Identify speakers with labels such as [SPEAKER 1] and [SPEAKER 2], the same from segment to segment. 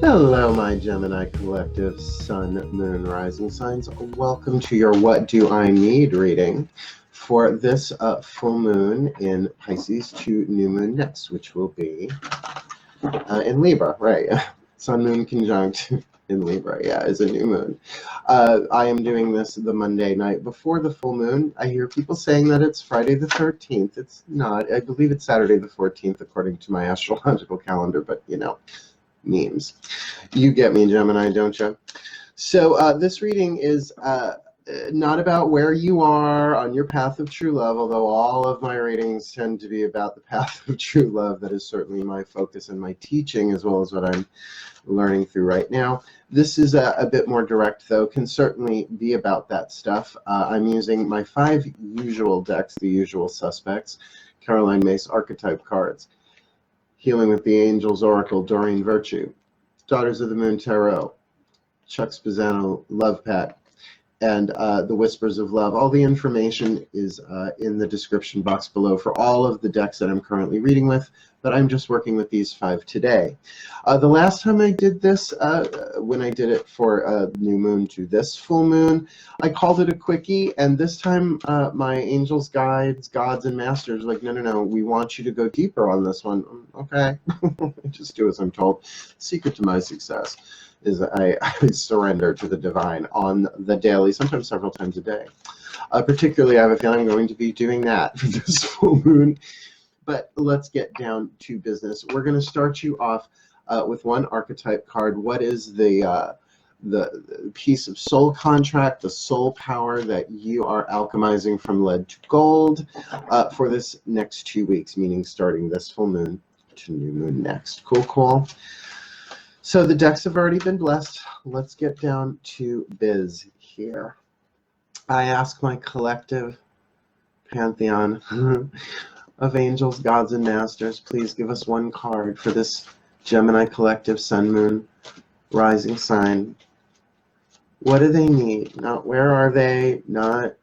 [SPEAKER 1] Hello, my Gemini collective Sun, Moon, Rising signs. Welcome to your What Do I Need reading for this full moon in Pisces to new moon next, which will be in Libra, right? Sun, Moon conjunct in Libra, yeah, is a new moon. I am doing this the Monday night before the full moon. I hear people saying that it's Friday the 13th. It's not. I believe it's Saturday the 14th according to my astrological calendar, but you know, memes. You get me, Gemini, don't you? So this reading is not about where you are on your path of true love, although all of my readings tend to be about the path of true love. That is certainly my focus in my teaching, as well as what I'm learning through right now. This is a bit more direct, though, can certainly be about that stuff. I'm using my 5 usual decks, the usual suspects, Caroline Myss archetype cards. Healing with the Angels Oracle, Doreen Virtue, Daughters of the Moon Tarot, Chuck Spezzano Love Pack, and the Whispers of Love. All the information is in the description box below for all of the decks that I'm currently reading with, but I'm just working with these 5 today. The last time I did this, when I did it for new moon to this full moon, I called it a quickie, and this time my angels, guides, gods, and masters were like, no, we want you to go deeper on this one. Okay, just do as I'm told. Secret to my success is I surrender to the divine on the daily, sometimes several times a day. Particularly, I have a feeling I'm going to be doing that for this full moon. But let's get down to business. We're going to start you off with one archetype card. What is the piece of soul contract, the soul power that you are alchemizing from lead to gold for this next 2 weeks, meaning starting this full moon to new moon next. Cool. So the decks have already been blessed. Let's get down to biz here. I ask my collective pantheon of angels, gods, and masters, please give us one card for this Gemini collective sun, moon, rising sign. What do they need? Not where are they, not,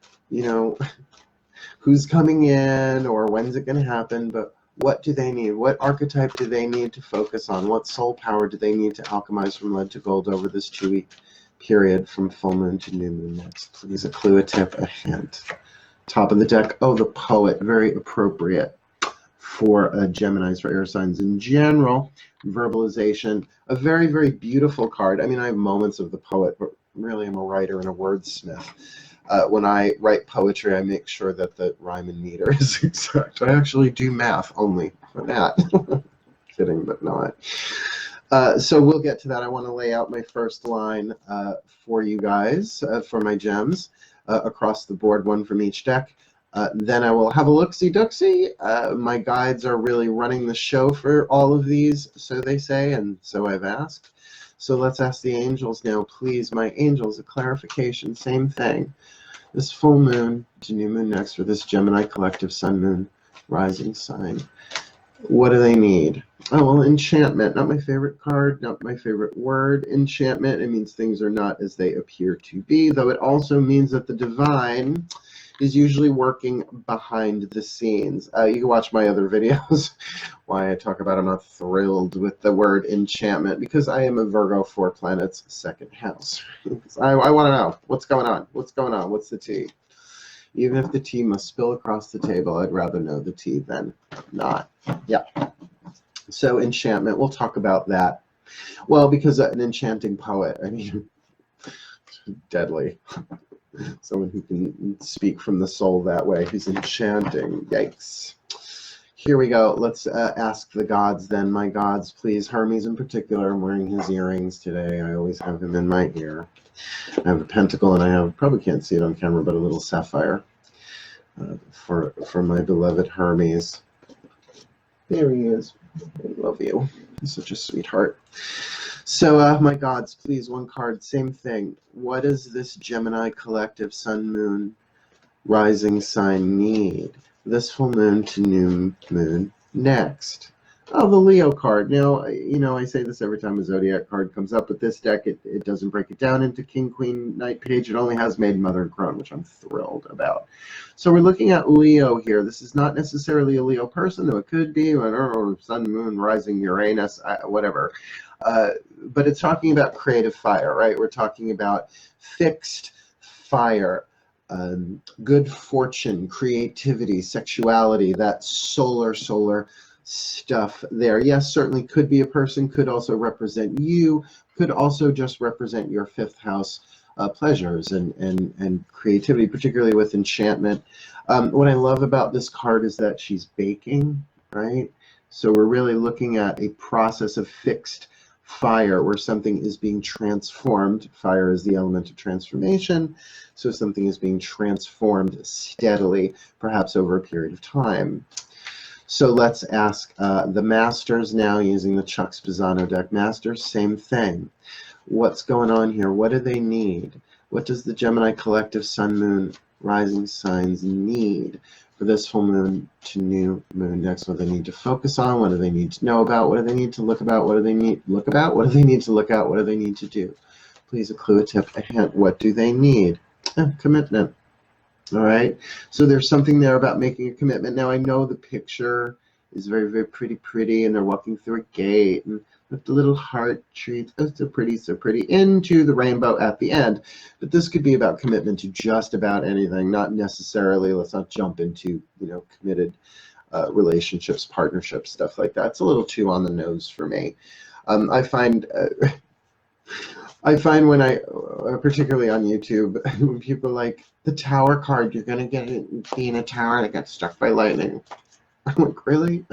[SPEAKER 1] who's coming in or when's it going to happen, but what do they need? What archetype do they need to focus on? What soul power do they need to alchemize from lead to gold over this 2-week period from full moon to new moon next? Please, a clue, a tip, a hint. Top of the deck, oh, the poet, very appropriate for Geminis, for air signs in general. Verbalization, a very, very beautiful card. I mean, I have moments of the poet, but really I'm a writer and a wordsmith. When I write poetry, I make sure that the rhyme and meter is exact. I actually do math only for that. Kidding, but not. So we'll get to that. I want to lay out my first line for you guys, for my gems, across the board, one from each deck. Then I will have a look-see-ducksy. My guides are really running the show for all of these, so they say, and so I've asked. So let's ask the angels now, please. My angels, a clarification, same thing. This full moon to new moon next for this Gemini collective sun, moon, rising sign. What do they need? Oh, well, enchantment. Not my favorite card, not my favorite word. Enchantment, it means things are not as they appear to be, though it also means that the divine is usually working behind the scenes. You can watch my other videos why I talk about I'm not thrilled with the word enchantment, because I am a Virgo 4 planets second house. I want to know what's going on. What's the tea? Even if the tea must spill across the table, I'd rather know the tea than not. Yeah. So enchantment, we'll talk about that. Well, because an enchanting poet, I mean, deadly. Someone who can speak from the soul that way. He's enchanting. Yikes. Here we go. Let's ask the gods then. My gods, please. Hermes in particular. I'm wearing his earrings today. I always have him in my ear. I have a pentacle, and I have, probably can't see it on camera, but a little sapphire for my beloved Hermes. There he is. I love you. He's such a sweetheart. So, my gods, please, one card, same thing. What does this Gemini collective sun, moon, rising sign need this full moon to new moon next? Oh, the Leo card. Now, I say this every time a zodiac card comes up, but this deck, it doesn't break it down into King, Queen, Knight, Page. It only has Maiden, Mother, and Crone, which I'm thrilled about. So we're looking at Leo here. This is not necessarily a Leo person, though it could be. I don't know, Sun, Moon, Rising, Uranus, whatever. But it's talking about creative fire, right? We're talking about fixed fire, good fortune, creativity, sexuality, that solar stuff there. Yes, certainly could be a person, could also represent you, could also just represent your fifth house pleasures and creativity, particularly with enchantment. What I love about this card is that she's baking, right? So we're really looking at a process of fixed fire where something is being transformed. Fire is the element of transformation. So something is being transformed steadily, perhaps over a period of time. So let's ask the Masters now using the Chuck Spezzano deck. Masters, same thing. What's going on here? What do they need? What does the Gemini collective Sun, Moon, Rising signs need for this full moon to new moon next? What do they need to focus on? What do they need to know about? What do they need to look about? What do they need to look about? What do they need to look out? What do they need to do? Please, a clue, a tip, a hint. What do they need? Commitment. All right. So there's something there about making a commitment. Now I know the picture is very, very pretty, and they're walking through a gate and with the little heart treats, oh, so pretty, into the rainbow at the end. But this could be about commitment to just about anything, not necessarily, let's not jump into, committed relationships, partnerships, stuff like that. It's a little too on the nose for me. I find when particularly on YouTube, when people are like, the Tower card, you're going to be in a tower that got struck by lightning. I'm like, really?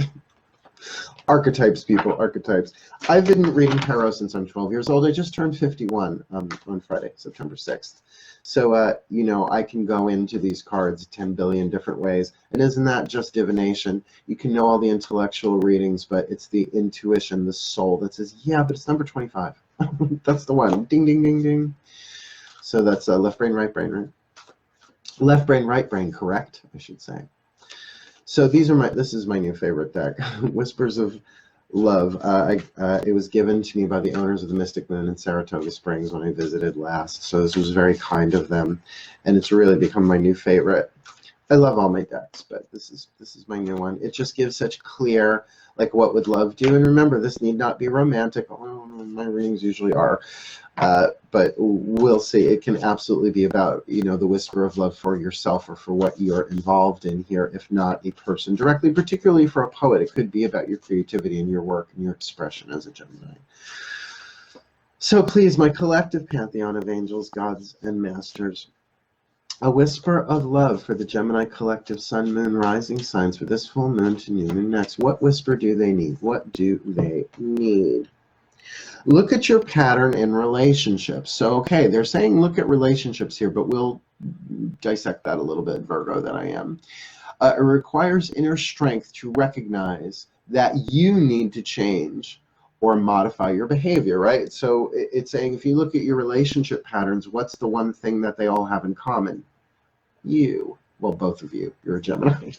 [SPEAKER 1] Archetypes, people, archetypes. I've been reading tarot since I'm 12 years old. I just turned 51 on Friday, September 6th. So, I can go into these cards 10 billion different ways. And isn't that just divination? You can know all the intellectual readings, but it's the intuition, the soul that says, yeah, but it's number 25. That's the one. Ding, ding, ding, ding. So that's left brain, right brain, right? Left brain, right brain, correct, I should say. So this is my new favorite deck, Whispers of Love. It was given to me by the owners of the Mystic Moon in Saratoga Springs when I visited last. So this was very kind of them, and it's really become my new favorite. I love all my decks, but this is my new one. It just gives such clear, like, what would love do? And remember, this need not be romantic. Oh, my readings usually are. But we'll see. It can absolutely be about, the whisper of love for yourself or for what you're involved in here, if not a person directly, particularly for a poet. It could be about your creativity and your work and your expression as a Gemini. So please, my collective pantheon of angels, gods, and masters, a whisper of love for the Gemini collective Sun, Moon, Rising signs for this full moon to new moon next. What whisper do they need? What do they need? Look at your pattern in relationships. So, okay, they're saying look at relationships here, but we'll dissect that a little bit, Virgo, that I am. It requires inner strength to recognize that you need to change or modify your behavior, right? So it's saying if you look at your relationship patterns, what's the one thing that they all have in common? You. Well, both of you. You're a Gemini.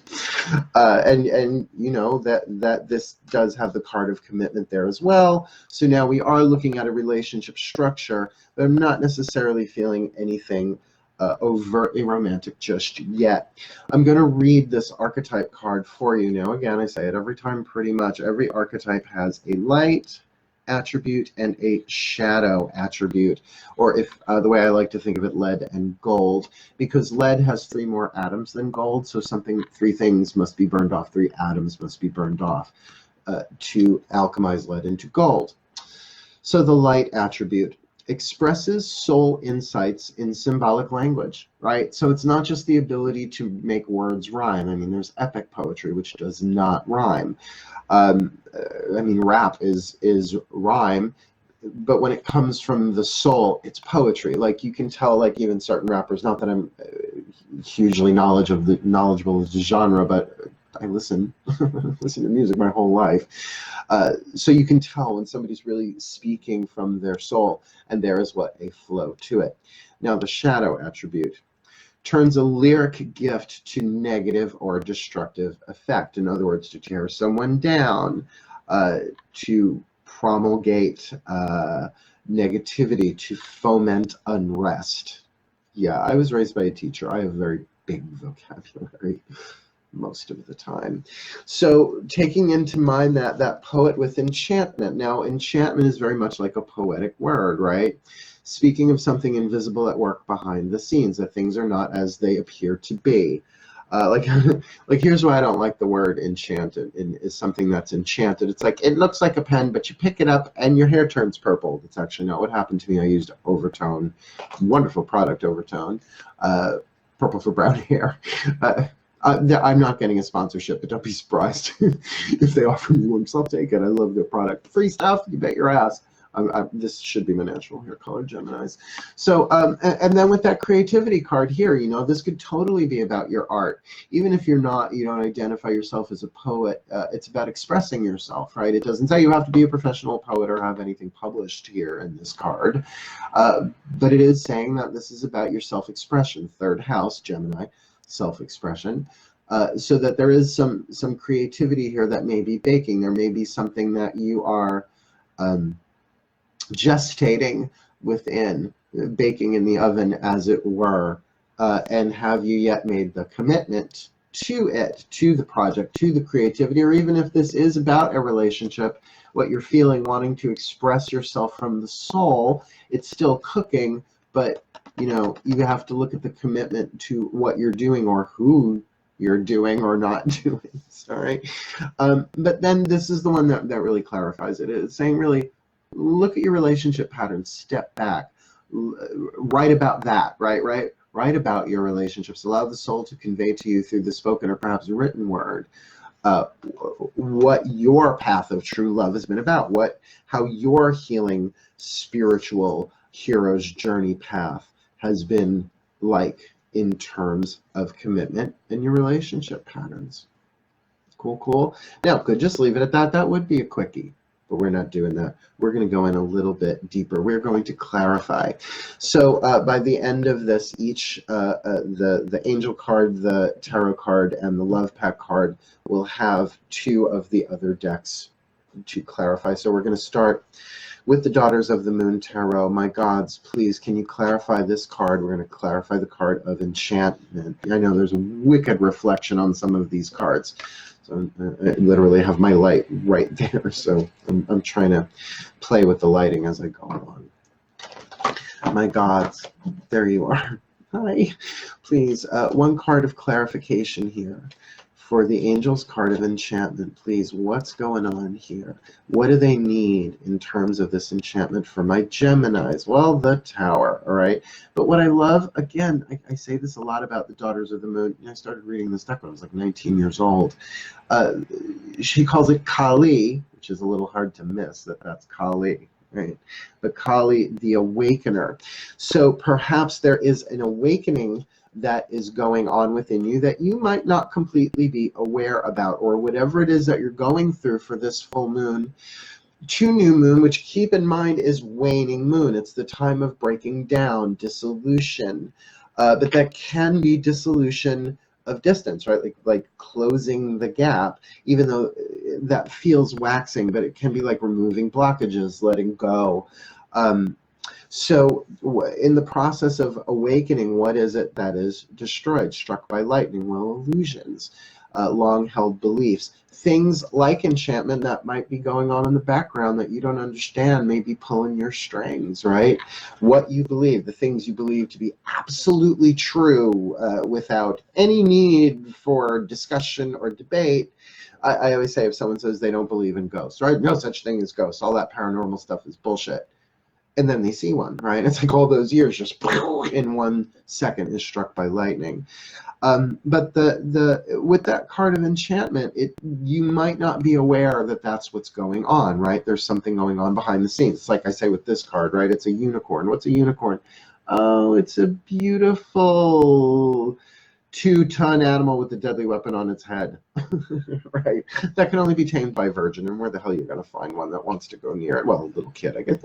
[SPEAKER 1] And you know that this does have the card of commitment there as well. So now we are looking at a relationship structure, but I'm not necessarily feeling anything overtly romantic just yet. I'm going to read this archetype card for you now. Again, I say it every time pretty much. Every archetype has a light attribute and a shadow attribute, or if the way I like to think of it, lead and gold, because lead has 3 more atoms than gold, so 3 things must be burned off, 3 atoms must be burned off to alchemize lead into gold. So the light attribute expresses soul insights in symbolic language, right? So it's not just the ability to make words rhyme. I mean, there's epic poetry which does not rhyme. I mean, rap is rhyme, but when it comes from the soul, it's poetry. Like you can tell, like even certain rappers, not that I'm hugely knowledgeable of the genre, but I listen to music my whole life. So you can tell when somebody's really speaking from their soul, and there is what a flow to it. Now the shadow attribute turns a lyric gift to negative or destructive effect. In other words, to tear someone down, to promulgate negativity, to foment unrest. Yeah, I was raised by a teacher. I have very big vocabulary. most of the time. So taking into mind that poet with enchantment. Now, enchantment is very much like a poetic word, right? Speaking of something invisible at work behind the scenes, that things are not as they appear to be. Like here's why I don't like the word enchanted. Is something that's enchanted. It's like, it looks like a pen, but you pick it up and your hair turns purple. That's actually not what happened to me. I used Overtone, wonderful product, Overtone, purple for brown hair. I'm not getting a sponsorship, but don't be surprised if they offer me one, because I'll take it. I love their product. Free stuff, you bet your ass. This should be my natural hair color, Geminis. So, and then with that creativity card here, you know, this could totally be about your art. Even if you don't identify yourself as a poet, it's about expressing yourself, right? It doesn't say you have to be a professional poet or have anything published here in this card, but it is saying that this is about your self-expression. Third house, Gemini, self-expression. So that there is some creativity here that may be baking. There may be something that you are gestating within, baking in the oven, as it were, and have you yet made the commitment to it, to the project, to the creativity? Or even if this is about a relationship, what you're feeling, wanting to express yourself from the soul, it's still cooking, but you know, you have to look at the commitment to what you're doing or who you're doing or not doing. Sorry. But then this is the one that really clarifies it. It's saying, really, look at your relationship patterns, step back, write about that, right? Write about your relationships. Allow the soul to convey to you through the spoken or perhaps written word what your path of true love has been about, how your healing spiritual hero's journey path has been like in terms of commitment and your relationship patterns. Cool. Now, could just leave it at that. That would be a quickie, but we're not doing that. We're going to go in a little bit deeper. We're going to clarify. So by the end of this, each the angel card, the tarot card, and the love pack card will have two of the other decks to clarify. So we're going to start with the Daughters of the Moon Tarot. My gods, please, can you clarify this card? We're going to clarify the card of enchantment. I know there's a wicked reflection on some of these cards. So I literally have my light right there. So I'm trying to play with the lighting as I go along. My gods, there you are. Hi. Please, one card of clarification here. For the Angels card of enchantment, please, what's going on here? What do they need in terms of this enchantment for my Geminis? Well, the Tower, all right? But what I love, again, I say this a lot about the Daughters of the Moon. I started reading this deck when I was like 19 years old. She calls it Kali, which is a little hard to miss, that's Kali. Right, but Kali, the awakener. So perhaps there is an awakening that is going on within you that you might not completely be aware about, or whatever it is that you're going through for this full moon to new moon, which, keep in mind, is waning moon. It's the time of breaking down, dissolution, but that can be dissolution of distance, right? Like closing the gap, even though that feels waxing, but it can be like removing blockages, letting go. So in the process of awakening, what is it that is destroyed, struck by lightning? Well, illusions, long-held beliefs, things like enchantment that might be going on in the background that you don't understand, maybe pulling your strings, right? What you believe, the things you believe to be absolutely true without any need for discussion or debate. I always say, if someone says they don't believe in ghosts, right? No such thing as ghosts. All that paranormal stuff is bullshit. And then they see one, right? It's like all those years just in 1 second is struck by lightning. But with that card of enchantment, you might not be aware that that's what's going on, right? There's something going on behind the scenes. It's like I say with this card, right? It's a unicorn. What's a unicorn? Oh, it's a beautiful 2-ton animal with a deadly weapon on its head, right? That can only be tamed by a virgin, and where the hell are you going to find one that wants to go near it? Well, a little kid, I guess.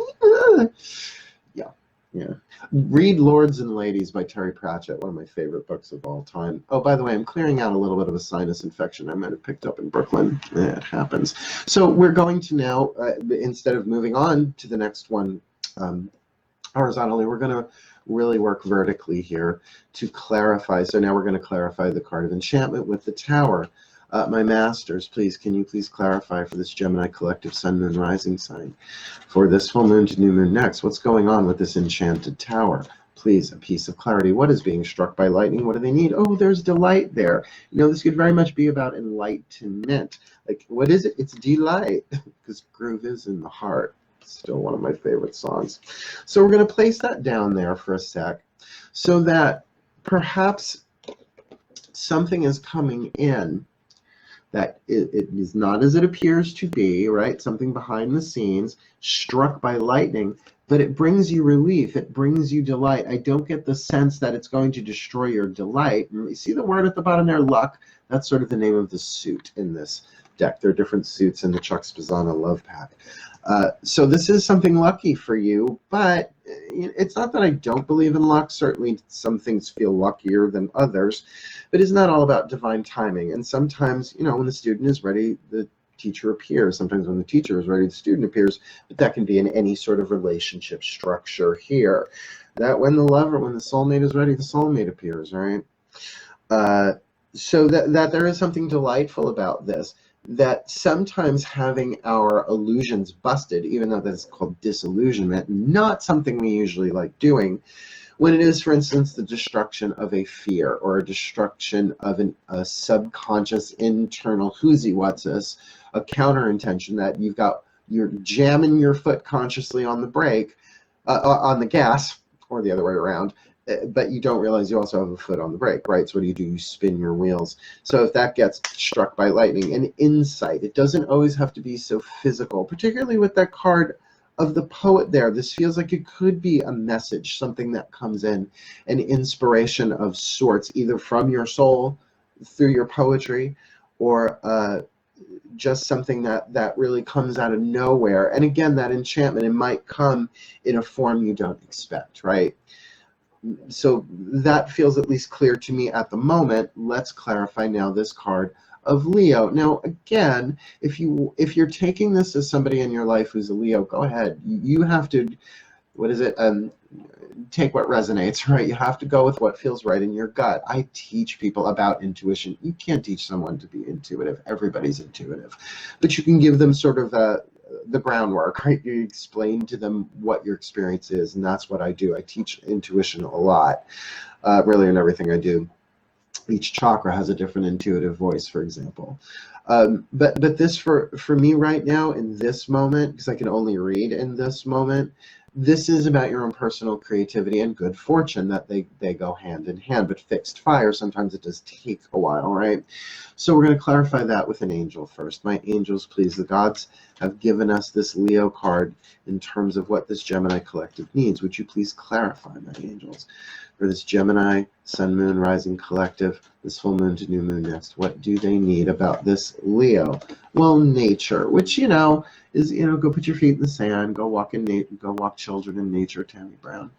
[SPEAKER 1] Yeah. Read Lords and Ladies by Terry Pratchett, one of my favorite books of all time. Oh, by the way, I'm clearing out a little bit of a sinus infection I might have picked up in Brooklyn. It happens. So we're going to now, instead of moving on to the next one horizontally, we're going to really work vertically here to clarify. So now we're going to clarify the card of enchantment with the Tower. My masters, please, can you please clarify for this Gemini collective sun, moon, rising sign for this full moon to new moon next? What's going on with this enchanted tower? Please, a piece of clarity. What is being struck by lightning? What do they need? Oh, there's delight there. You know, this could very much be about enlightenment. Like, what is it? It's delight, because groove is in the heart. Still one of my favorite songs. So we're going to place that down there for a sec so that perhaps something is coming in that it is not as it appears to be, right? Something behind the scenes, struck by lightning, but it brings you relief. It brings you delight. I don't get the sense that it's going to destroy your delight. You see the word at the bottom there, luck? That's sort of the name of the suit in this deck. There are different suits in the Chuck Spizana love pack. So this is something lucky for you, but it's not that I don't believe in luck. Certainly some things feel luckier than others, but it's not all about divine timing. And sometimes, you know, when the student is ready, the teacher appears. Sometimes when the teacher is ready, the student appears, but that can be in any sort of relationship structure here. That when the lover, when the soulmate is ready, the soulmate appears, right? So that there is something delightful about this, that sometimes having our illusions busted, even though that's called disillusionment, not something we usually like doing, when it is, for instance, the destruction of a fear or a destruction of a subconscious internal whoozy what's this, a counter intention that you're jamming your foot consciously on the brake, on the gas, or the other way around, but you don't realize you also have a foot on the brake, right? So what do? You spin your wheels. So if that gets struck by lightning, an insight, it doesn't always have to be so physical, particularly with that card of the poet there. This feels like it could be a message, something that comes in, an inspiration of sorts, either from your soul through your poetry, or just something that really comes out of nowhere. And again, that enchantment, it might come in a form you don't expect, right? So that feels at least clear to me at the moment. Let's clarify now this card of Leo. Now, again, if you're taking this as somebody in your life who's a Leo, go ahead. You have to, take what resonates, right? You have to go with what feels right in your gut. I teach people about intuition. You can't teach someone to be intuitive. Everybody's intuitive. But you can give them sort of the groundwork, right? You explain to them what your experience is, and that's what I do. I teach intuition a lot, really in everything I do. Each chakra has a different intuitive voice, for example. But this for me right now in this moment, because I can only read in this moment, this is about your own personal creativity and good fortune, that they go hand in hand. But fixed fire, sometimes it does take a while, right? So we're going to clarify that with an angel first. My angels, please, the gods have given us this Leo card in terms of what this Gemini collective needs. Would you please clarify, my angels, for this Gemini sun, moon, rising collective, this full moon to new moon next? What do they need about this Leo? Well, nature, which, you know, is, you know, go put your feet in the sand, go walk in nature, go walk children in nature, Tammy Brown.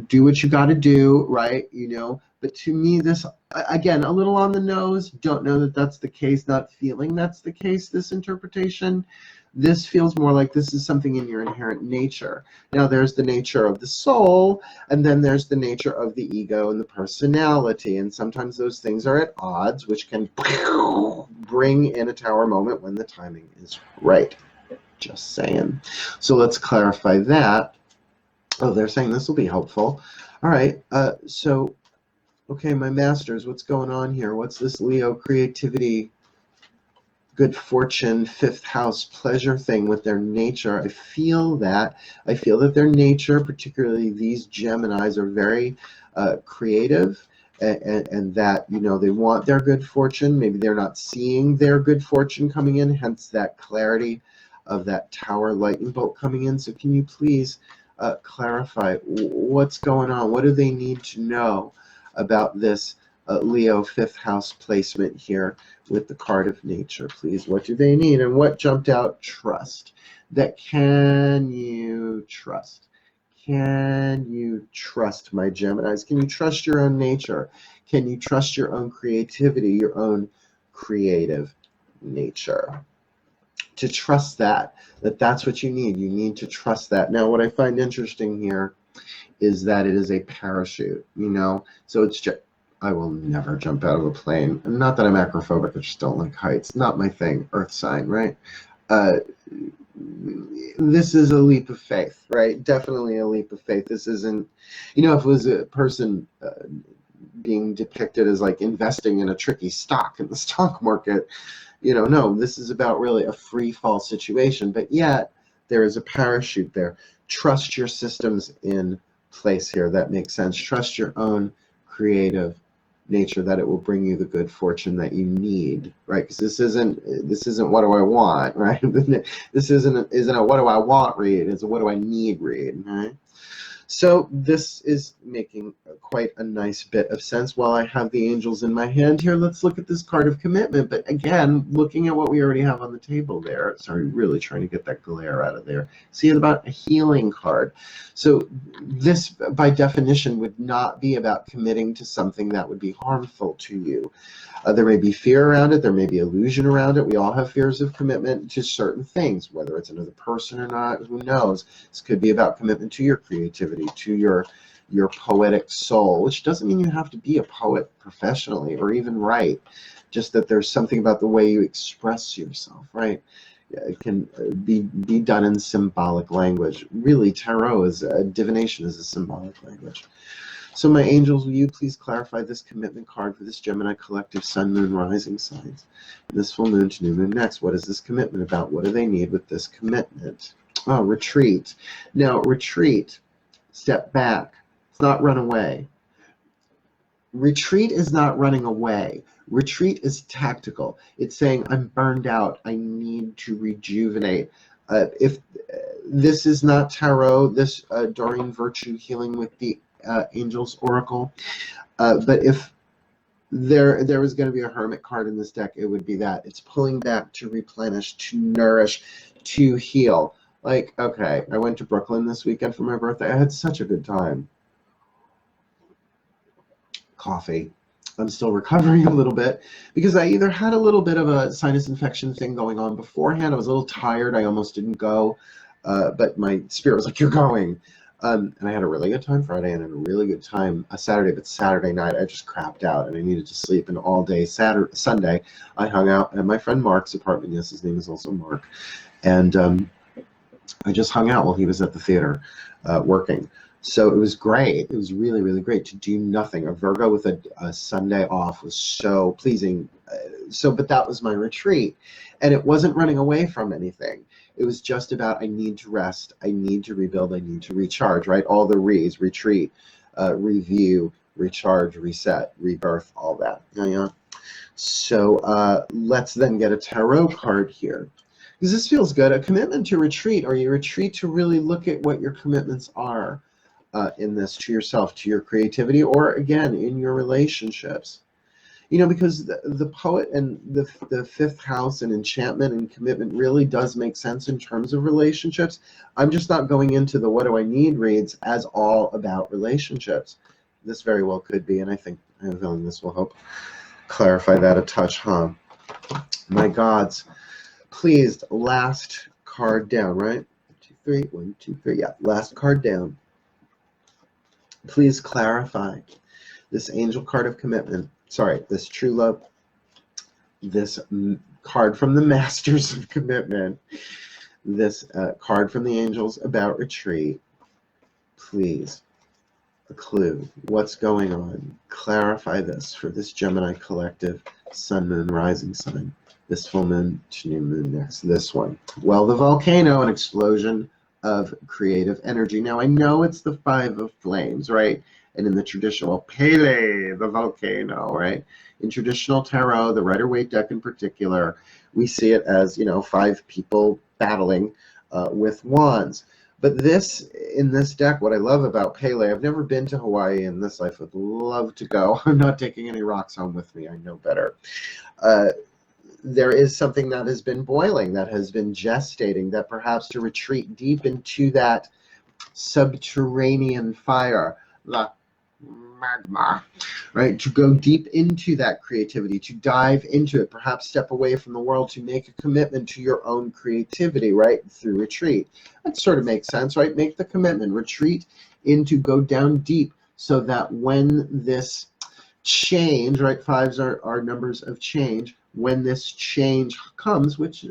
[SPEAKER 1] Do what you got to do, right? You know, but to me, this, again, a little on the nose, don't know that that's the case, not feeling that's the case, this interpretation. This feels more like this is something in your inherent nature. Now, there's the nature of the soul, and then there's the nature of the ego and the personality, and sometimes those things are at odds, which can bring in a tower moment when the timing is right. Just saying. So let's clarify that. Oh, they're saying this will be helpful. All right. So, okay, my masters, what's going on here? What's this Leo creativity, good fortune, fifth house pleasure thing with their nature? I feel that their nature, particularly these Geminis, are very creative, and that, you know, they want their good fortune. Maybe they're not seeing their good fortune coming in, hence that clarity of that tower lightning bolt coming in. So can you please clarify what's going on? What do they need to know about this Leo fifth house placement here with the card of nature, please? What do they need? And what jumped out? Trust. That can you trust? Can you trust, my Geminis? Can you trust your own nature? Can you trust your own creativity, your own creative nature? To trust that's what you need. You need to trust that. Now, what I find interesting here is that it is a parachute, you know? So it's just, I will never jump out of a plane. Not that I'm acrophobic, I just don't like heights. Not my thing, earth sign, right? This is a leap of faith, right? Definitely a leap of faith. This isn't, you know, if it was a person being depicted as like investing in a tricky stock in the stock market, you know, no, this is about really a free fall situation, but yet there is a parachute there. Trust your systems in place here. That makes sense. Trust your own creative nature, that it will bring you the good fortune that you need, right? Because this isn't what do I want, right? This isn't a what do I want read, it's a what do I need read, right? So this is making quite a nice bit of sense. While I have the angels in my hand here, let's look at this card of commitment. But again, looking at what we already have on the table there, sorry, really trying to get that glare out of there. See, it's about a healing card. So this, by definition, would not be about committing to something that would be harmful to you. There may be fear around it. There may be illusion around it. We all have fears of commitment to certain things, whether it's another person or not, who knows. This could be about commitment to your creativity, to your poetic soul, which doesn't mean you have to be a poet professionally or even write, just that there's something about the way you express yourself, right? It can be done in symbolic language. Really, tarot is, divination is a symbolic language. So my angels, will you please clarify this commitment card for this Gemini collective sun, moon, rising signs? This full moon to new moon next. What is this commitment about? What do they need with this commitment? Oh, retreat. Now, retreat, step back. It's not run away. Retreat is not running away. Retreat is tactical. It's saying, I'm burned out. I need to rejuvenate. If this is not tarot, this Doreen Virtue healing with the Angels Oracle, but if there was going to be a hermit card in this deck, it would be that. It's pulling back to replenish, to nourish, to heal. Like, okay, I went to Brooklyn this weekend for my birthday. I had such a good time. Coffee. I'm still recovering a little bit because I either had a little bit of a sinus infection thing going on beforehand. I was a little tired. I almost didn't go, but my spirit was like, you're going. And I had a really good time Friday and a really good time Saturday, but Saturday night I just crapped out and I needed to sleep. And all day Sunday I hung out at my friend Mark's apartment. Yes, his name is also Mark. And I just hung out while he was at the theater working. So it was great. It was really, really great to do nothing. A Virgo with a Sunday off was so pleasing. But that was my retreat. And it wasn't running away from anything. It was just about, I need to rest, I need to rebuild, I need to recharge, right? All the re's, retreat, review, recharge, reset, rebirth, all that. Yeah. So let's then get a tarot card here. Because this feels good. A commitment to retreat, or you retreat to really look at what your commitments are in this, to yourself, to your creativity, or again, in your relationships. You know, because the poet and the fifth house and enchantment and commitment really does make sense in terms of relationships. I'm just not going into the what do I need reads as all about relationships. This very well could be, and I think I have a feeling this will help clarify that a touch, huh? My gods, please, last card down, right? 2, 3, 1, 2, 3, yeah, last card down. Please clarify this angel card of commitment. Sorry, this true love, this card from the Masters of Commitment, this card from the angels about retreat. Please, a clue. What's going on? Clarify this for this Gemini collective, sun, moon, rising sign. This full moon to new moon next. This one. Well, the volcano, an explosion of creative energy. Now, I know it's the 5 of flames, right? And in the traditional Pele, the volcano, right? In traditional tarot, the Rider-Waite deck in particular, we see it as, you know, 5 people battling with wands. But this, in this deck, what I love about Pele, I've never been to Hawaii in this life, would love to go. I'm not taking any rocks home with me, I know better. There is something that has been boiling, that has been gestating, that perhaps to retreat deep into that subterranean fire, the magma, right? To go deep into that creativity, to dive into it, perhaps step away from the world to make a commitment to your own creativity, right? Through retreat. That sort of makes sense, right? Make the commitment, retreat go down deep, so that when this change, right, fives are numbers of change, when this change comes, which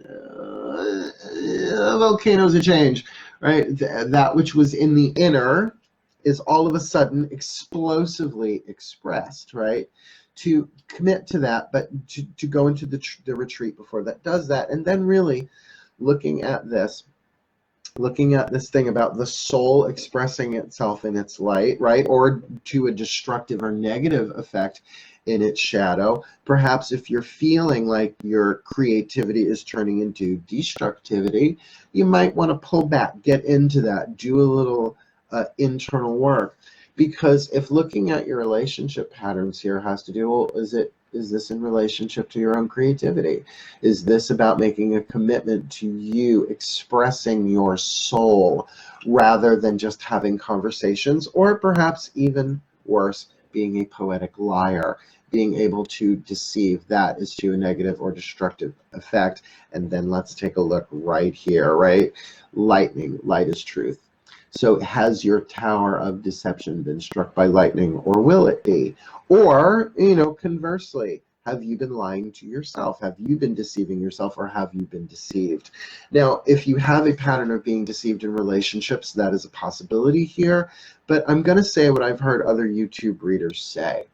[SPEAKER 1] volcanoes a change, right, that which was in the inner is all of a sudden explosively expressed, right, to commit to that, but to go into the retreat before that does that. And then really looking at this thing about the soul expressing itself in its light, right, or to a destructive or negative effect in its shadow. Perhaps if you're feeling like your creativity is turning into destructivity, you might want to pull back, get into that, do a little internal work. Because if looking at your relationship patterns here has to do, well, is this in relationship to your own creativity? Is this about making a commitment to you expressing your soul rather than just having conversations, or perhaps even worse, being a poetic liar, being able to deceive? That is to a negative or destructive effect. And then let's take a look right here, right? Lightning, light is truth. So has your tower of deception been struck by lightning, or will it be? Or, conversely, have you been lying to yourself? Have you been deceiving yourself, or have you been deceived? Now, if you have a pattern of being deceived in relationships, that is a possibility here. But I'm going to say what I've heard other YouTube readers say.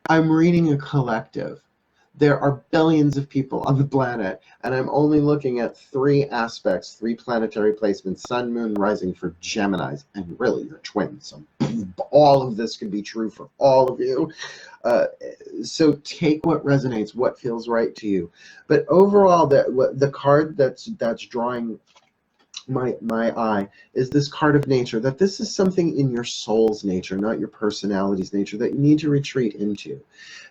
[SPEAKER 1] I'm reading a collective. There are billions of people on the planet, and I'm only looking at 3 aspects, 3 planetary placements, sun, moon, rising for Geminis, and really you're twins, so all of this could be true for all of you. So take what resonates, what feels right to you. But overall, the card that's drawing my eye is this card of nature, that this is something in your soul's nature, not your personality's nature, that you need to retreat into,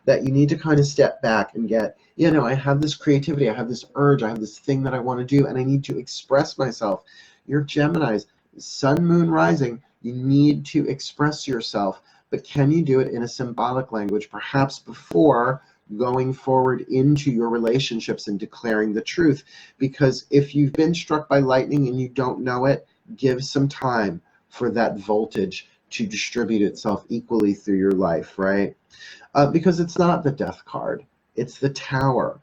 [SPEAKER 1] that you need to kind of step back and get, I have this creativity, I have this urge, I have this thing that I want to do, and I need to express myself. You're Geminis, sun, moon, rising, you need to express yourself, but can you do it in a symbolic language, perhaps before going forward into your relationships and declaring the truth? Because if you've been struck by lightning and you don't know it, give some time for that voltage to distribute itself equally through your life, right? Because it's not the death card, it's the tower.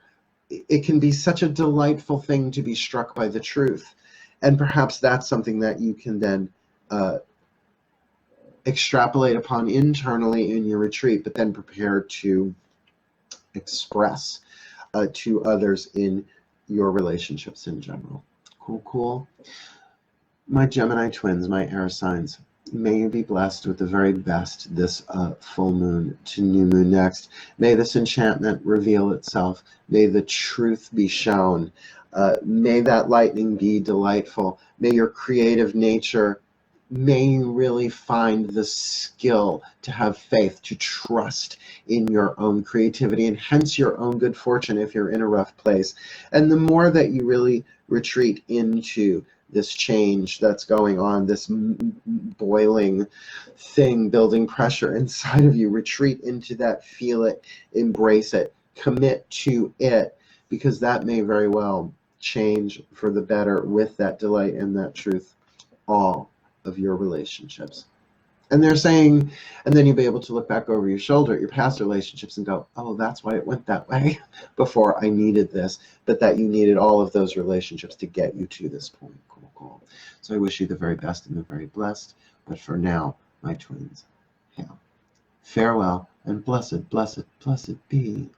[SPEAKER 1] It can be such a delightful thing to be struck by the truth, and perhaps that's something that you can then extrapolate upon internally in your retreat, but then prepare to express to others in your relationships in general. Cool. My Gemini twins, my air signs, may you be blessed with the very best this full moon to new moon next. May this enchantment reveal itself. May the truth be shown. May that lightning be delightful. May your creative nature, may you really find the skill to have faith, to trust in your own creativity, and hence your own good fortune if you're in a rough place. And the more that you really retreat into this change that's going on, this boiling thing, building pressure inside of you, retreat into that, feel it, embrace it, commit to it, because that may very well change for the better with that delight and that truth, all of your relationships. And they're saying, and then you'll be able to look back over your shoulder at your past relationships and go, oh, that's why it went that way before I needed this, but that you needed all of those relationships to get you to this point. Cool. So I wish you the very best and the very blessed. But for now, my twins, farewell and blessed be.